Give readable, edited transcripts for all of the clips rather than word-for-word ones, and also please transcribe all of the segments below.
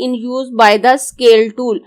in use by the scale tool۔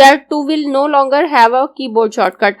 That tool will no longer have a keyboard shortcut۔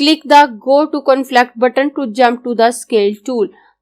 Click the Go to Conflict button to jump to the scale tool۔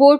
Go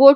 Go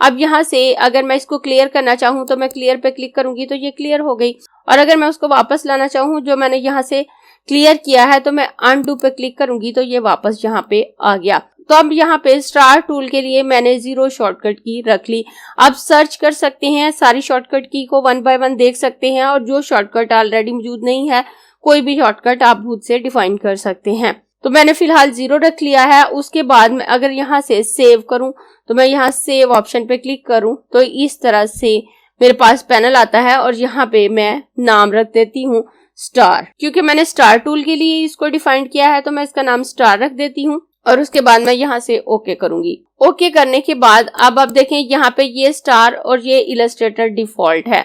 अब यहाँ से अगर मैं इसको clear करना चाहूँ तो मैं क्लियर पे क्लिक करूंगी तो ये क्लियर हो गई, और अगर मैं उसको वापस लाना चाहूँ जो मैंने यहाँ से क्लियर किया है तो मैं अनडू पे क्लिक करूंगी तो ये वापस यहाँ पे आ गया। तो अब यहाँ पे स्टार टूल के लिए मैंने 0 शॉर्टकट की रख ली। आप सर्च कर सकते हैं, सारी शॉर्टकट की को 1 बाय 1 देख सकते हैं, और जो शॉर्टकट ऑलरेडी मौजूद नहीं है कोई भी शॉर्टकट आप खुद से डिफाइन कर सकते हैं। तो मैंने फिलहाल 0 रख लिया है। उसके बाद मैं अगर यहाँ से सेव करूं तो मैं यहाँ सेव ऑप्शन पे क्लिक करूं तो इस तरह से मेरे पास पैनल आता है, और यहाँ पे मैं नाम रख देती हूँ स्टार। क्योंकि मैंने स्टार टूल के लिए इसको डिफाइन किया है तो मैं इसका नाम स्टार रख देती हूँ, और उसके बाद मैं यहाँ से ओके करूंगी। ओके करने के बाद अब आप देखें यहाँ पे ये स्टार और ये इलस्ट्रेटर डिफॉल्ट है।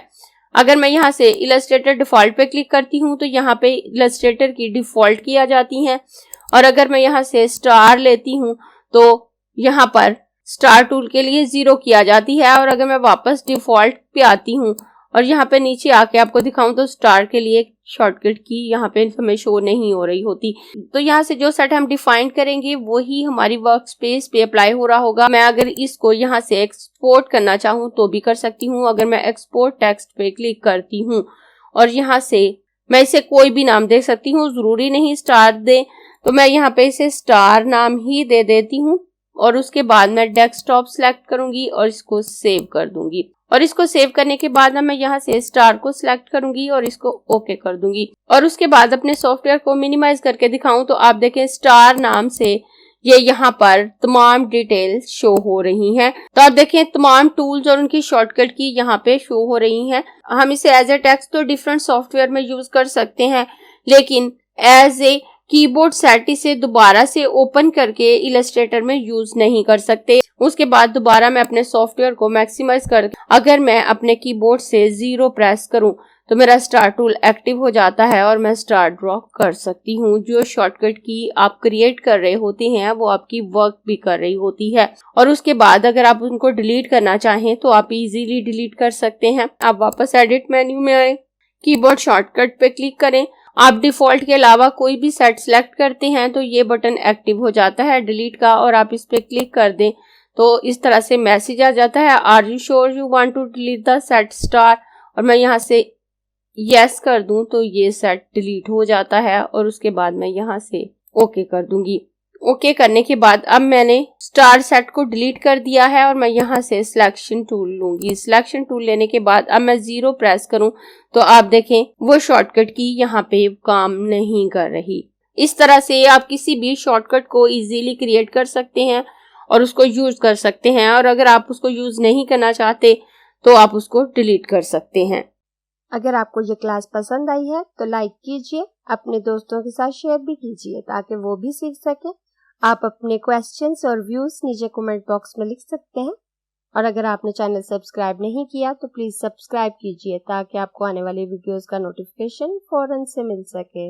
अगर मैं यहाँ से इलस्ट्रेटर डिफॉल्ट पे क्लिक करती हूँ तो यहाँ पे इलस्ट्रेटर की डिफॉल्ट की आ जाती हैं, और अगर मैं यहाँ से स्टार लेती हूँ तो यहाँ पर स्टार टूल के लिए 0 की आ जाती है। और अगर मैं वापस डिफॉल्ट पे आती हूँ और यहाँ पे नीचे आके आपको दिखाऊं तो स्टार के लिए शॉर्टकट की यहाँ पे हमें शो नहीं हो रही होती। तो यहाँ से जो सेट हम डिफाइन करेंगे वही हमारी वर्क स्पेस पे अप्लाई हो रहा होगा। मैं अगर इसको यहाँ से एक्सपोर्ट करना चाहूँ तो भी कर सकती हूँ। अगर मैं एक्सपोर्ट टेक्स्ट पे क्लिक करती हूँ और यहाँ से मैं इसे कोई भी नाम दे सकती हूँ, जरूरी नहीं स्टार दे, तो मैं यहाँ पे इसे स्टार नाम ही दे देती हूँ। और उसके बाद मैं डेस्कटॉप सिलेक्ट करूंगी और इसको सेव कर दूंगी, और इसको सेव करने के बाद मैं यहाँ से स्टार को सिलेक्ट करूंगी और इसको ओके कर दूंगी। और उसके बाद अपने सॉफ्टवेयर को मिनिमाइज करके दिखाऊं तो आप देखें स्टार नाम से ये यहाँ पर तमाम डिटेल्स शो हो रही हैं। तो आप देखें तमाम टूल्स और उनकी शॉर्टकट की यहाँ पे शो हो रही हैं। हम इसे एज ए टेक्स्ट तो डिफरेंट सॉफ्टवेयर में यूज कर सकते हैं, लेकिन एज ए कीबोर्ड सेट इसे दोबारा से ओपन करके इलस्ट्रेटर में यूज नहीं कर सकते। उसके बाद दोबारा मैं अपने सॉफ्टवेयर को मैक्सिमाइज कर अगर मैं अपने कीबोर्ड से 0 प्रेस करूं तो मेरा स्टार टूल एक्टिव हो जाता है और मैं स्टार ड्रॉ कर सकती हूँ। जो शॉर्टकट की आप क्रिएट कर रहे होते हैं वो आपकी वर्क भी कर रही होती है, और उसके बाद अगर आप उनको डिलीट करना चाहें तो आप इजीली डिलीट कर सकते हैं। आप वापस एडिट मेन्यू में आए, कीबोर्ड शॉर्टकट पे क्लिक करें। आप डिफॉल्ट के अलावा कोई भी सेट सिलेक्ट करते हैं तो ये बटन एक्टिव हो जाता है डिलीट का, और आप इस पे क्लिक कर दें तो इस तरह से मैसेज आ जाता है, are you sure you want to delete the set star. और मैं यहाँ से यस कर दूं तो ये सेट डिलीट हो जाता है, और उसके बाद मैं यहाँ से ओके कर दूंगी। ओके करने के बाद अब मैंने स्टार सेट को डिलीट कर दिया है, और मैं यहाँ से सिलेक्शन टूल लूंगी। सिलेक्शन टूल लेने के बाद अब मैं 0 प्रेस करूं तो आप देखें वो शॉर्टकट की यहाँ पे काम नहीं कर रही। इस तरह से आप किसी भी शॉर्टकट को इजीली क्रिएट कर सकते हैं और उसको यूज कर सकते हैं, और अगर आप उसको यूज नहीं करना चाहते तो आप उसको डिलीट कर सकते हैं। अगर आपको ये क्लास पसंद आई है तो लाइक कीजिए, अपने दोस्तों के साथ शेयर भी कीजिए ताकि वो भी सीख सके। आप अपने क्वेश्चंस और व्यूज नीचे कमेंट बॉक्स में लिख सकते हैं, और अगर आपने चैनल सब्सक्राइब नहीं किया तो प्लीज सब्सक्राइब कीजिए ताकि आपको आने वाली वीडियोस का नोटिफिकेशन फौरन से मिल सके।